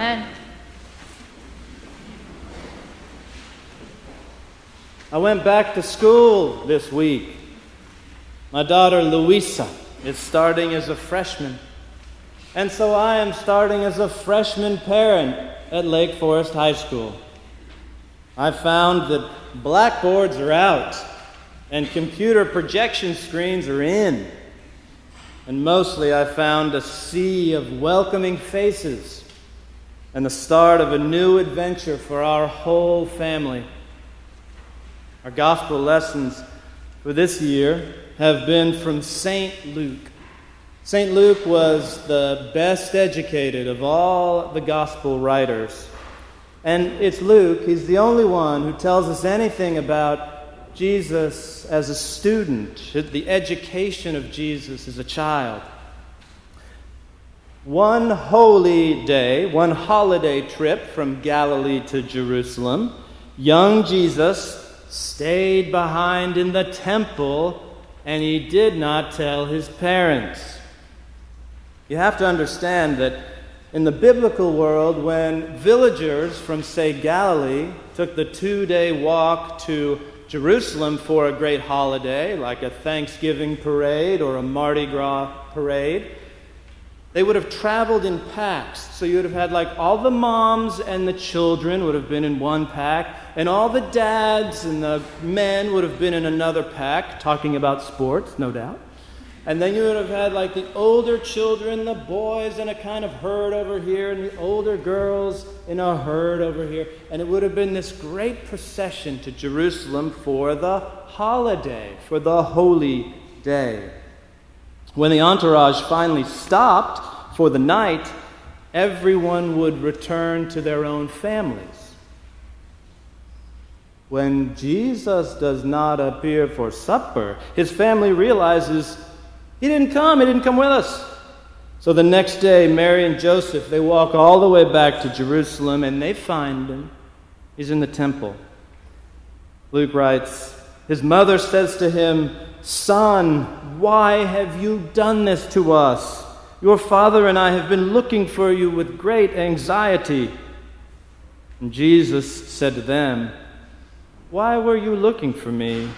Amen. I went back to school this week. My daughter Louisa is starting as a freshman. And so I am starting as a freshman parent at Lake Forest High School. I found that blackboards are out and computer projection screens are in. And mostly I found a sea of welcoming faces and the start of a new adventure for our whole family. Our gospel lessons for this year have been from St. Luke. St. Luke was the best educated of all the gospel writers. And it's Luke, he's the only one who tells us anything about Jesus as a student, the education of Jesus as a child. One holy day, one holiday trip from Galilee to Jerusalem, young Jesus stayed behind in the temple, and he did not tell his parents. You have to understand that in the biblical world, when villagers from, say, Galilee took the 2-day walk to Jerusalem for a great holiday, like a Thanksgiving parade or a Mardi Gras parade, they would have traveled in packs. So you would have had like all the moms and the children would have been in one pack, and all the dads and the men would have been in another pack, talking about sports, no doubt. And then you would have had like the older children, the boys in a kind of herd over here, and the older girls in a herd over here. And it would have been this great procession to Jerusalem for the holiday, for the holy day. When the entourage finally stopped for the night, everyone would return to their own families. When Jesus does not appear for supper, his family realizes he didn't come with us. So the next day, Mary and Joseph, they walk all the way back to Jerusalem, and they find him. He's in the temple. Luke writes, his mother says to him, "Son, why have you done this to us? Your father and I have been looking for you with great anxiety." And Jesus said to them, "Why were you looking for me?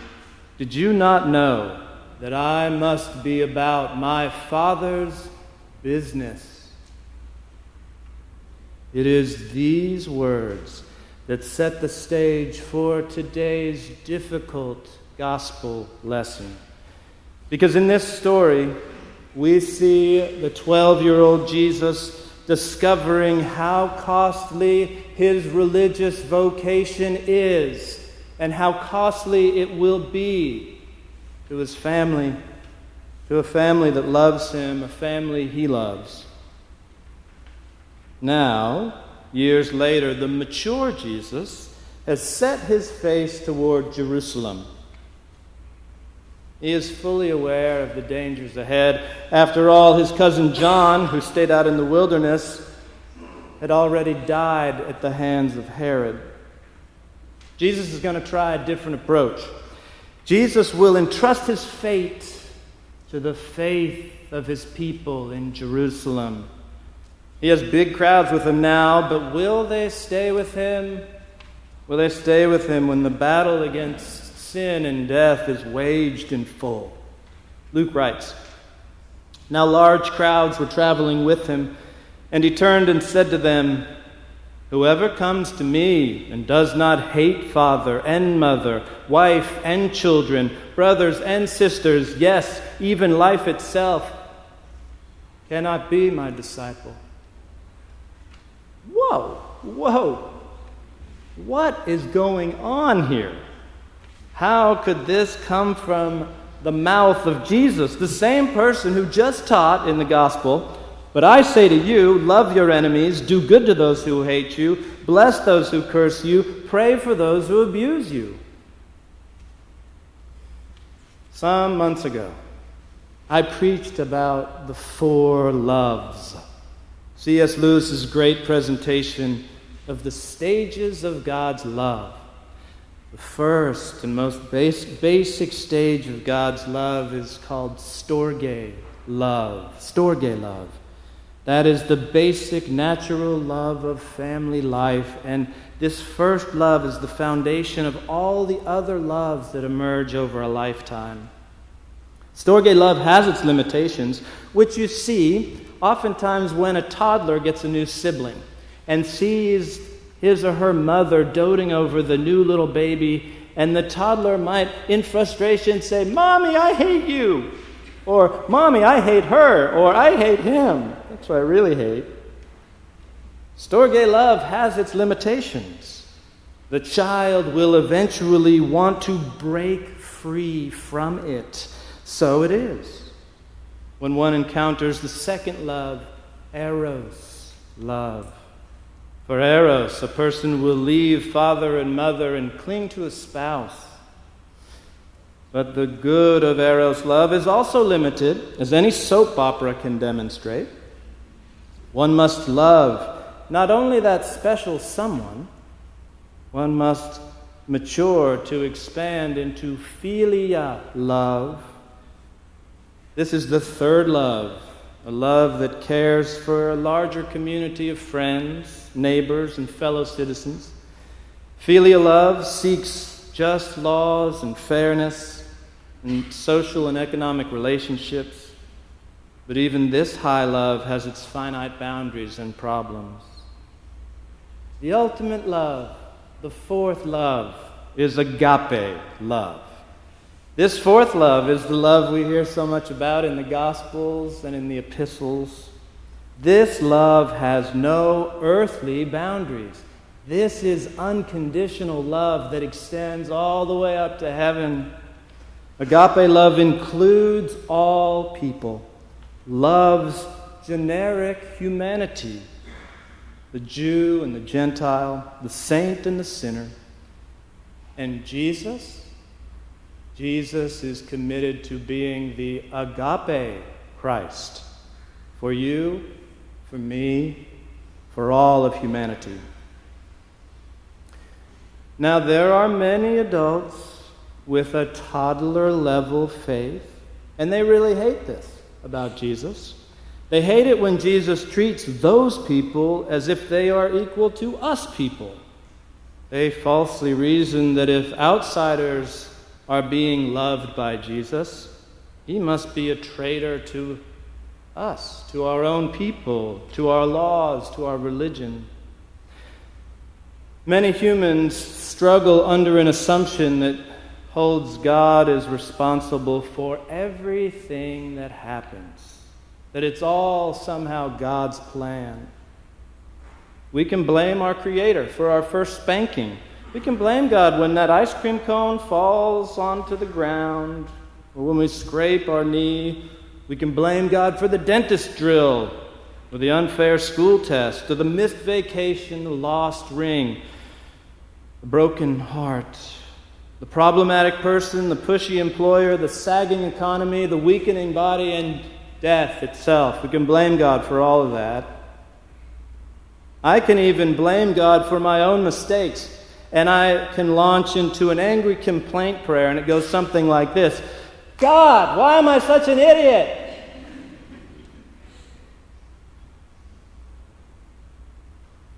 Did you not know that I must be about my Father's business?" It is these words that set the stage for today's difficult gospel lesson. Because in this story, we see the 12-year-old Jesus discovering how costly his religious vocation is and how costly it will be to his family, to a family that loves him, a family he loves. Now, years later, the mature Jesus has set his face toward Jerusalem. He is fully aware of the dangers ahead. After all, his cousin John, who stayed out in the wilderness, had already died at the hands of Herod. Jesus is going to try a different approach. Jesus will entrust his fate to the faith of his people in Jerusalem. He has big crowds with him now, but will they stay with him? Will they stay with him when the battle against sin and death is waged in full? Luke writes, "Now large crowds were traveling with him, and he turned and said to them, 'Whoever comes to me and does not hate father and mother, wife and children, brothers and sisters, yes, even life itself, cannot be my disciple.'" Whoa. What is going on here? How could this come from the mouth of Jesus, the same person who just taught in the gospel, "But I say to you, love your enemies, do good to those who hate you, bless those who curse you, pray for those who abuse you"? Some months ago, I preached about the 4 loves. C.S. Lewis's great presentation of the stages of God's love. The first and most basic stage of God's love is called storge love. Storge love. That is the basic natural love of family life, and this first love is the foundation of all the other loves that emerge over a lifetime. Storge love has its limitations, which you see oftentimes when a toddler gets a new sibling and sees his or her mother doting over the new little baby, and the toddler might, in frustration, say, "Mommy, I hate you," or "Mommy, I hate her," or "I hate him. That's what I really hate." Storge love has its limitations. The child will eventually want to break free from it. So it is when one encounters the second love, eros love. For eros, a person will leave father and mother and cling to a spouse. But the good of eros love is also limited, as any soap opera can demonstrate. One must love not only that special someone, one must mature to expand into philia love. This is the third love, a love that cares for a larger community of friends, neighbors, and fellow citizens. Philia love seeks just laws and fairness in social and economic relationships. But even this high love has its finite boundaries and problems. The ultimate love, the fourth love, is agape love. This fourth love is the love we hear so much about in the Gospels and in the epistles. This love has no earthly boundaries. This is unconditional love that extends all the way up to heaven. Agape love includes all people, loves generic humanity, the Jew and the Gentile, the saint and the sinner. And Jesus is committed to being the agape Christ for you, for me, for all of humanity. Now, there are many adults with a toddler-level faith, and they really hate this about Jesus. They hate it when Jesus treats those people as if they are equal to us people. They falsely reason that if outsiders are being loved by Jesus, he must be a traitor to us, to our own people, to our laws, to our religion. Many humans struggle under an assumption that holds God as responsible for everything that happens, that it's all somehow God's plan. We can blame our Creator for our first spanking. We can blame God when that ice cream cone falls onto the ground, or when we scrape our knee. We can blame God for the dentist drill, or the unfair school test, or the missed vacation, the lost ring, the broken heart, the problematic person, the pushy employer, the sagging economy, the weakening body, and death itself. We can blame God for all of that. I can even blame God for my own mistakes. And I can launch into an angry complaint prayer, and it goes something like this: God, why am I such an idiot?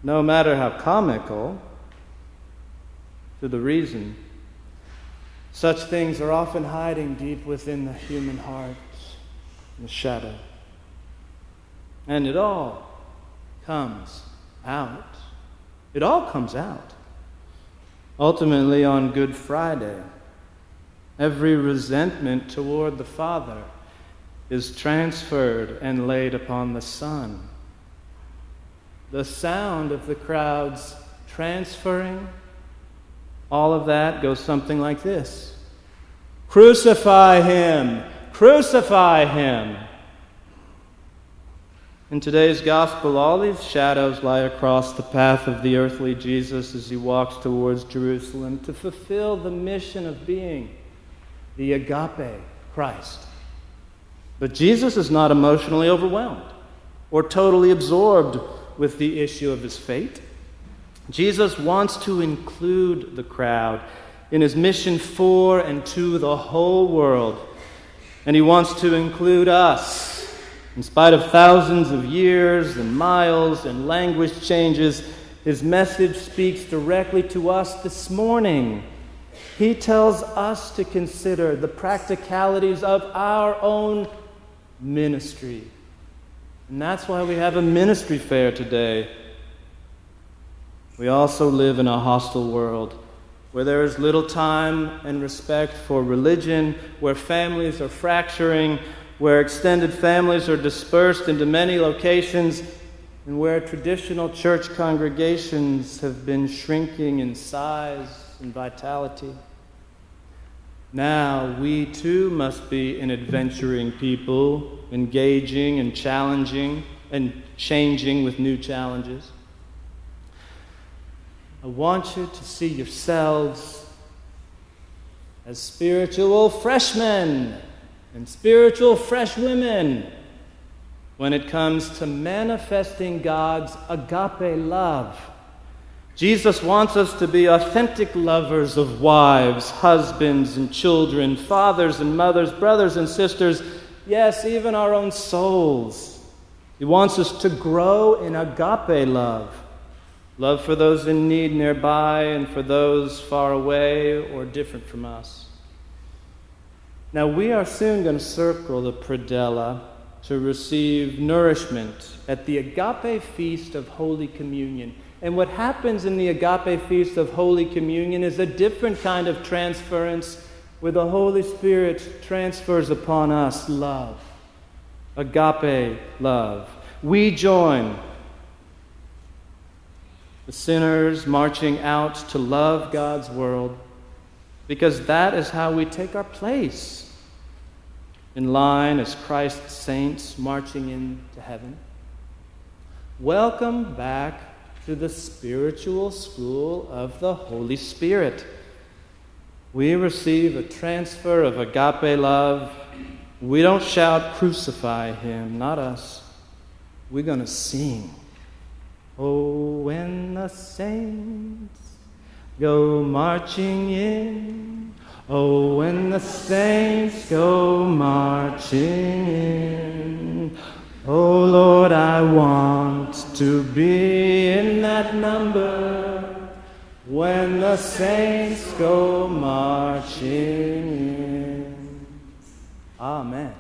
No matter how comical to the reason, such things are often hiding deep within the human heart, in the shadow. And it all comes out. It all comes out. Ultimately, on Good Friday, every resentment toward the Father is transferred and laid upon the Son. The sound of the crowds transferring, all of that goes something like this: "Crucify him! Crucify him!" In today's gospel, all these shadows lie across the path of the earthly Jesus as he walks towards Jerusalem to fulfill the mission of being the agape Christ. But Jesus is not emotionally overwhelmed or totally absorbed with the issue of his fate. Jesus wants to include the crowd in his mission for and to the whole world. And he wants to include us In spite of thousands of years and miles and language changes, his message speaks directly to us this morning. He tells us to consider the practicalities of our own ministry. And that's why we have a ministry fair today. We also live in a hostile world where there is little time and respect for religion, where families are fracturing, where extended families are dispersed into many locations, and where traditional church congregations have been shrinking in size and vitality. Now, we too must be an adventuring people, engaging and challenging and changing with new challenges. I want you to see yourselves as spiritual freshmen and spiritual freshwomen when it comes to manifesting God's agape love. Jesus wants us to be authentic lovers of wives, husbands and children, fathers and mothers, brothers and sisters, yes, even our own souls. He wants us to grow in agape love. Love for those in need nearby and for those far away or different from us. Now, we are soon going to circle the predella to receive nourishment at the agape feast of Holy Communion. And what happens in the agape feast of Holy Communion is a different kind of transference where the Holy Spirit transfers upon us love, agape love. We join the sinners marching out to love God's world because that is how we take our place in line as Christ's saints marching into heaven. Welcome back to the spiritual school of the Holy Spirit. We receive a transfer of agape love. We don't shout, "Crucify him," not us. We're going to sing. Oh, when the saints go marching in. Oh, when the saints go marching in. Oh, Lord, I want to be in that number when the saints go marching in. Amen.